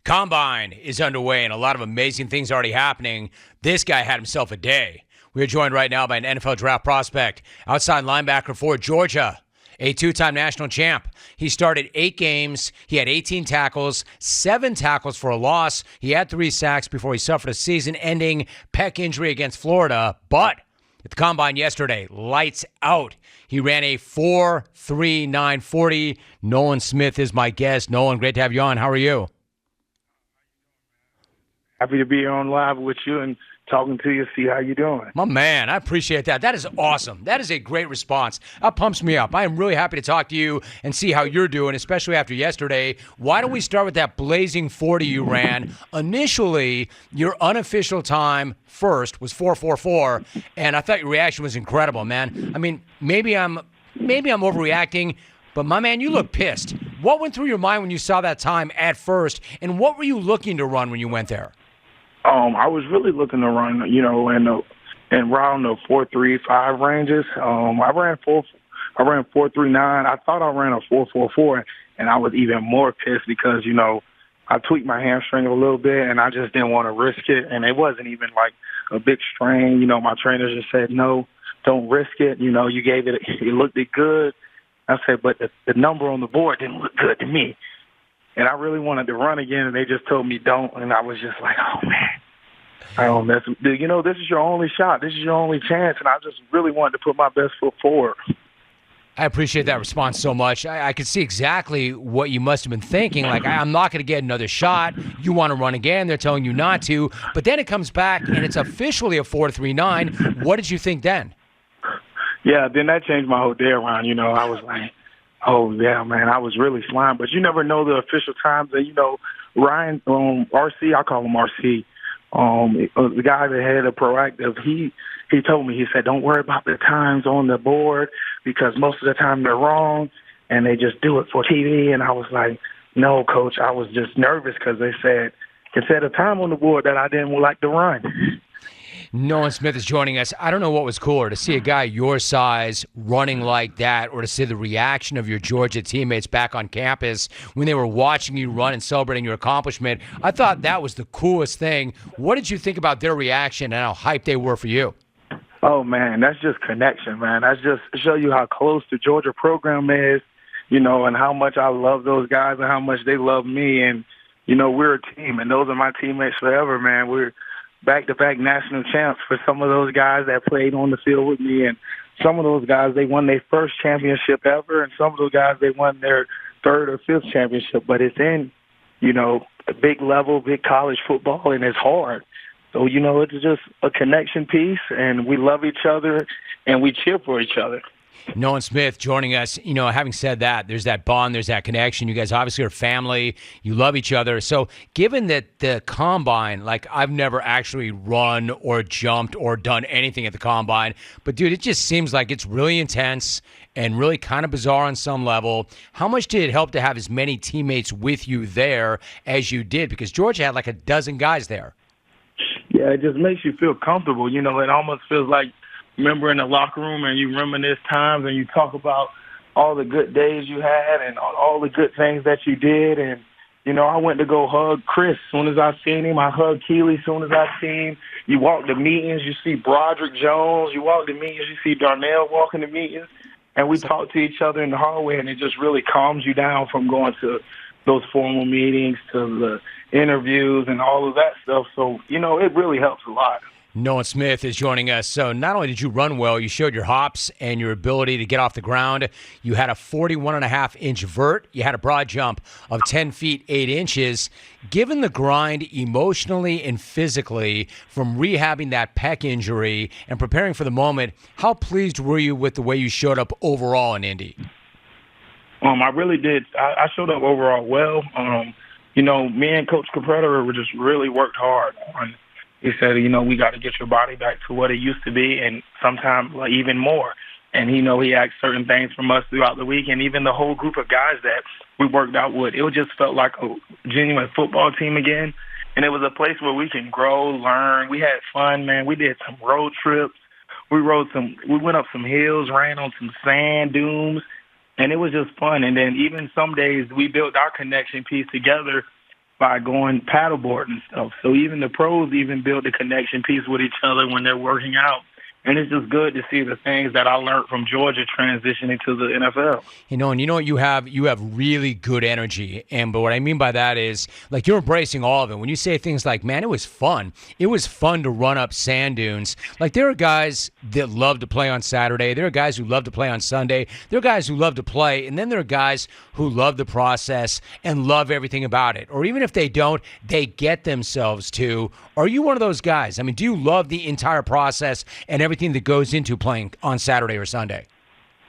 Combine is underway and a lot of amazing things already happening. This guy had himself a day. We are joined right now by an NFL draft prospect, outside linebacker for Georgia, a two-time national champ. He started 8 games. He had 18 tackles, 7 tackles for a loss. He had 3 sacks before he suffered a season-ending pec injury against Florida. But at the Combine yesterday, lights out. He ran a 4.39 40. Nolan Smith is my guest. Nolan, great to have you on. How are you? Happy to be here on live with you and talking to you, see how you doing. My man, I appreciate that. That is awesome. That is a great response. That pumps me up. I am really happy to talk to you and see how you're doing, especially after yesterday. Why don't we start with that blazing 40 you ran? Initially, your unofficial time first was 4.44, and I thought your reaction was incredible, man. I mean, maybe I'm overreacting, but my man, you look pissed. What went through your mind when you saw that time at first, and what were you looking to run when you went there? I was really looking to run, and around the 4.35 ranges. I ran 4.39. I thought I ran a 4.44, and I was even more pissed because, I tweaked my hamstring a little bit, and I just didn't want to risk it. And it wasn't even like a big strain. My trainer just said, no, don't risk it. You gave it looked good. I said, but the number on the board didn't look good to me. And I really wanted to run again, and they just told me don't. And I was just like, oh, man. This is your only shot. This is your only chance. And I just really wanted to put my best foot forward. I appreciate that response so much. I could see exactly what you must have been thinking. Like, I'm not going to get another shot. You want to run again. They're telling you not to. But then it comes back, and it's officially a 4.39. What did you think then? Yeah, then that changed my whole day around. I was like, oh, yeah, man, I was really flying. But you never know the official times. And, Ryan, RC, I call him RC, the guy that had a proactive, he told me, he said, don't worry about the times on the board because most of the time they're wrong and they just do it for TV. And I was like, no, Coach, I was just nervous because they said it said a time on the board that I didn't like to run. Nolan Smith is joining us. I don't know what was cooler, to see a guy your size running like that or to see the reaction of your Georgia teammates back on campus when they were watching you run and celebrating your accomplishment. I thought that was the coolest thing. What did you think about their reaction and how hyped they were for you? Oh, man, that's just connection, man. That's just to show you how close the Georgia program is, and how much I love those guys and how much they love me. And, we're a team, and those are my teammates forever, man. We're back-to-back national champs for some of those guys that played on the field with me. And some of those guys, they won their first championship ever, and some of those guys, they won their 3rd or 5th championship. But it's in, a big level, big college football, and it's hard. So, it's just a connection piece, and we love each other, and we cheer for each other. Nolan Smith joining us. Having said that, there's that bond, there's that connection. You guys obviously are family. You love each other. So given that the Combine, like I've never actually run or jumped or done anything at the Combine, but dude, it just seems like it's really intense and really kind of bizarre on some level. How much did it help to have as many teammates with you there as you did? Because Georgia had like a dozen guys there. Yeah, it just makes you feel comfortable. It almost feels like, remember in the locker room and you reminisce times and you talk about all the good days you had and all the good things that you did. And, I went to go hug Chris as soon as I seen him. I hugged Keely as soon as I seen him. You walk to meetings, you see Broderick Jones. You walk to meetings, you see Darnell walking to meetings. And we talk to each other in the hallway, and it just really calms you down from going to those formal meetings to the interviews and all of that stuff. So, it really helps a lot. Nolan Smith is joining us. So not only did you run well, you showed your hops and your ability to get off the ground. You had a 41.5-inch vert. You had a broad jump of 10 feet, 8 inches. Given the grind emotionally and physically from rehabbing that pec injury and preparing for the moment, how pleased were you with the way you showed up overall in Indy? I really did. I showed up overall well. Me and Coach Capretta were just really worked hard on. He said, we got to get your body back to what it used to be and sometimes even more. And, he asked certain things from us throughout the week and even the whole group of guys that we worked out with. It just felt like a genuine football team again. And it was a place where we can grow, learn. We had fun, man. We did some road trips. We went up some hills, ran on some sand dunes, and it was just fun. And then even some days we built our connection piece together by going paddleboard and stuff. So even the pros even build a connection piece with each other when they're working out. And it's just good to see the things that I learned from Georgia transitioning to the NFL. And you know what you have? You have really good energy. But what I mean by that is, like, you're embracing all of it. When you say things like, man, it was fun. It was fun to run up sand dunes. Like, there are guys that love to play on Saturday. There are guys who love to play on Sunday. There are guys who love to play. And then there are guys who love the process and love everything about it. Or even if they don't, they get themselves to. Are you one of those guys? I mean, do you love the entire process and everything that goes into playing on Saturday or Sunday?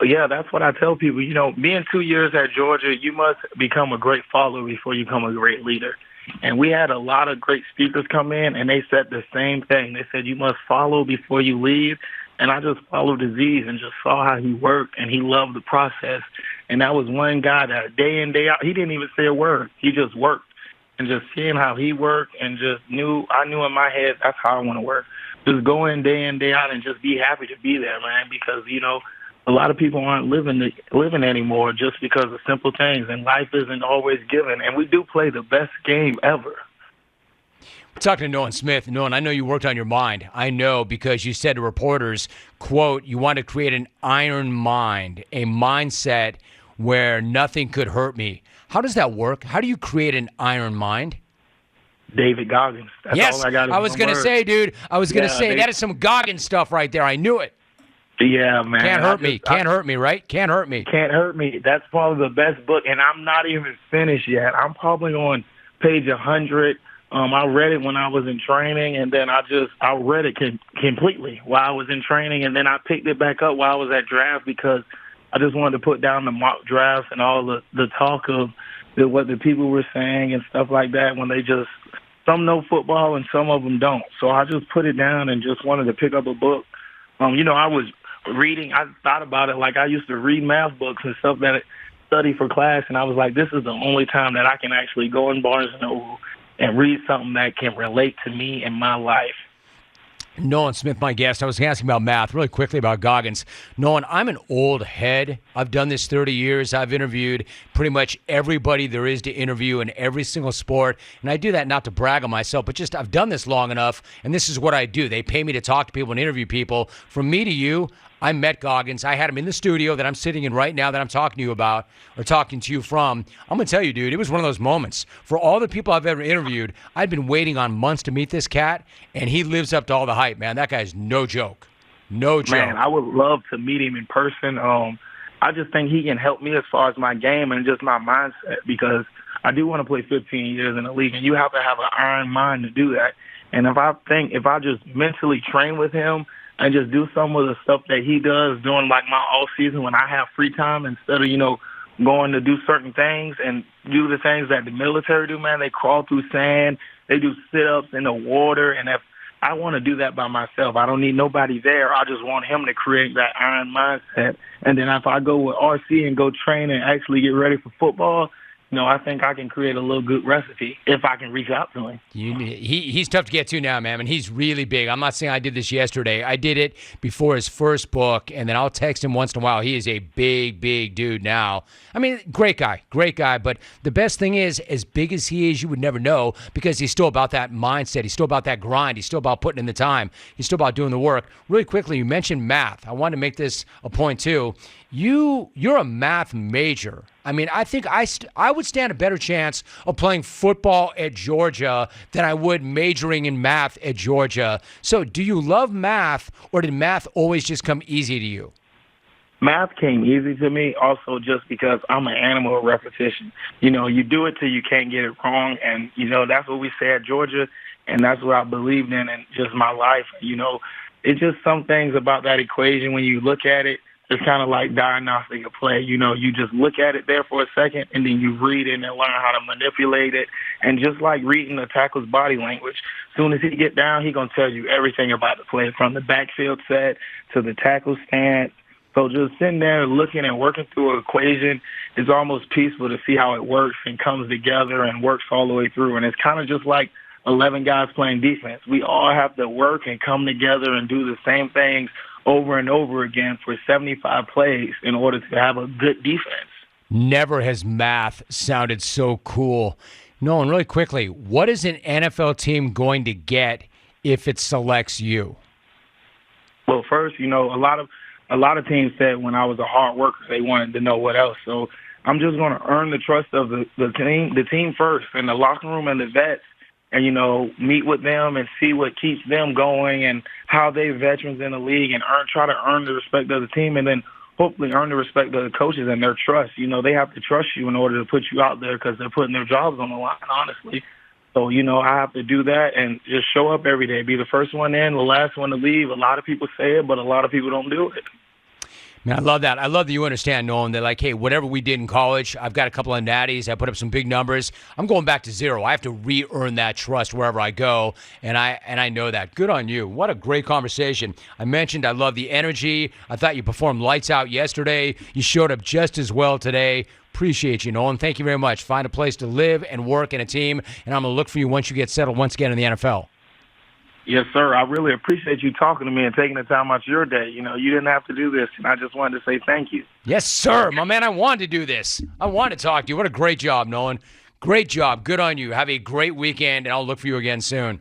Yeah, that's what I tell people. You know, being 2 years at Georgia, you must become a great follower before you become a great leader. And we had a lot of great speakers come in, and they said the same thing. They said you must follow before you lead. And I just followed Aziz and just saw how he worked, and he loved the process. And that was one guy that day in, day out, he didn't even say a word. He just worked. And just seeing how he worked and just I knew in my head, that's how I want to work. Just go in, day out, and just be happy to be there, man, because, you know, a lot of people aren't living anymore just because of simple things, and life isn't always given. And we do play the best game ever. We're talking to Nolan Smith. Nolan, I know you worked on your mind. I know because you said to reporters, quote, you want to create an iron mind, a mindset where nothing could hurt me. How does that work? How do you create an iron mind? David Goggins. That's yes, all I got. I was going to say, dude. I was going to say, that is some Goggins stuff right there. I knew it. Yeah, man. Can't hurt me, right? Can't hurt me. Can't hurt me. That's probably the best book, and I'm not even finished yet. I'm probably on page 100. I read it when I was in training, and then I read it completely while I was in training, and then I picked it back up while I was at draft because I just wanted to put down the mock drafts and all the talk of what the people were saying and stuff like that when they just – some know football and some of them don't. So I just put it down and just wanted to pick up a book. You know, I was reading – I thought about it like I used to read math books and stuff that I study for class, and I was like, this is the only time that I can actually go in Barnes & Noble and read something that can relate to me and my life. Nolan Smith, my guest. I was asking about math really quickly about Goggins. Nolan, I'm an old head. I've done this 30 years. I've interviewed pretty much everybody there is to interview in every single sport. And I do that not to brag on myself, but just I've done this long enough, and this is what I do. They pay me to talk to people and interview people. From me to you, I met Goggins. I had him in the studio that I'm sitting in right now that I'm talking to you about or talking to you from. I'm going to tell you, dude, it was one of those moments. For all the people I've ever interviewed, I'd been waiting on months to meet this cat, and he lives up to all the hype, man. That guy's no joke. No joke. Man, I would love to meet him in person. I just think he can help me as far as my game and just my mindset because I do want to play 15 years in the league, and you have to have an iron mind to do that. And if I just mentally train with him and just do some of the stuff that he does during like my off season when I have free time instead of, you know, going to do certain things and do the things that the military do, man. They crawl through sand, they do sit-ups in the water, and if I want to do that by myself, I don't need nobody there. I just want him to create that iron mindset. And then if I go with RC and go train and actually get ready for football, you know, I think I can create a little good recipe if I can reach out to him. He's tough to get to now, man, and he's really big. I'm not saying I did this yesterday. I did it before his first book, and then I'll text him once in a while. He is a big, big dude now. I mean, great guy, but the best thing is, as big as he is, you would never know because he's still about that mindset. He's still about that grind. He's still about putting in the time. He's still about doing the work. Really quickly, you mentioned math. I wanted to make this a point, too. You're a math major. I mean, I think I would stand a better chance of playing football at Georgia than I would majoring in math at Georgia. So do you love math, or did math always just come easy to you? Math came easy to me also just because I'm an animal of repetition. You know, you do it till you can't get it wrong, and, you know, that's what we say at Georgia, and that's what I believed in just my life. You know, it's just some things about that equation when you look at it, it's kind of like diagnostic of play. You know, you just look at it there for a second, and then you read it and learn how to manipulate it. And just like reading the tackle's body language, as soon as he get down, he's going to tell you everything about the play, from the backfield set to the tackle stance. So just sitting there looking and working through an equation is almost peaceful to see how it works and comes together and works all the way through. And it's kind of just like 11 guys playing defense. We all have to work and come together and do the same things over and over again for 75 plays in order to have a good defense. Never has math sounded so cool. Nolan, really quickly, what is an NFL team going to get if it selects you? Well, first, a lot of teams said when I was a hard worker, they wanted to know what else. So I'm just going to earn the trust of the team first, and the locker room and the vets, and meet with them and see what keeps them going and how they veterans in the league, and try to earn the respect of the team, and then hopefully earn the respect of the coaches and their trust. They have to trust you in order to put you out there because they're putting their jobs on the line, honestly. So, I have to do that and just show up every day, be the first one in, the last one to leave. A lot of people say it, but a lot of people don't do it. Man, I love that. I love that you understand, Nolan, that like, hey, whatever we did in college, I've got a couple of natties. I put up some big numbers. I'm going back to zero. I have to re-earn that trust wherever I go, and I know that. Good on you. What a great conversation. I mentioned I love the energy. I thought you performed lights out yesterday. You showed up just as well today. Appreciate you, Nolan. Thank you very much. Find a place to live and work in a team, and I'm going to look for you once you get settled once again in the NFL. Yes, sir. I really appreciate you talking to me and taking the time out of your day. You didn't have to do this, and I just wanted to say thank you. Yes, sir. My man, I wanted to do this. I wanted to talk to you. What a great job, Nolan. Great job. Good on you. Have a great weekend, and I'll look for you again soon.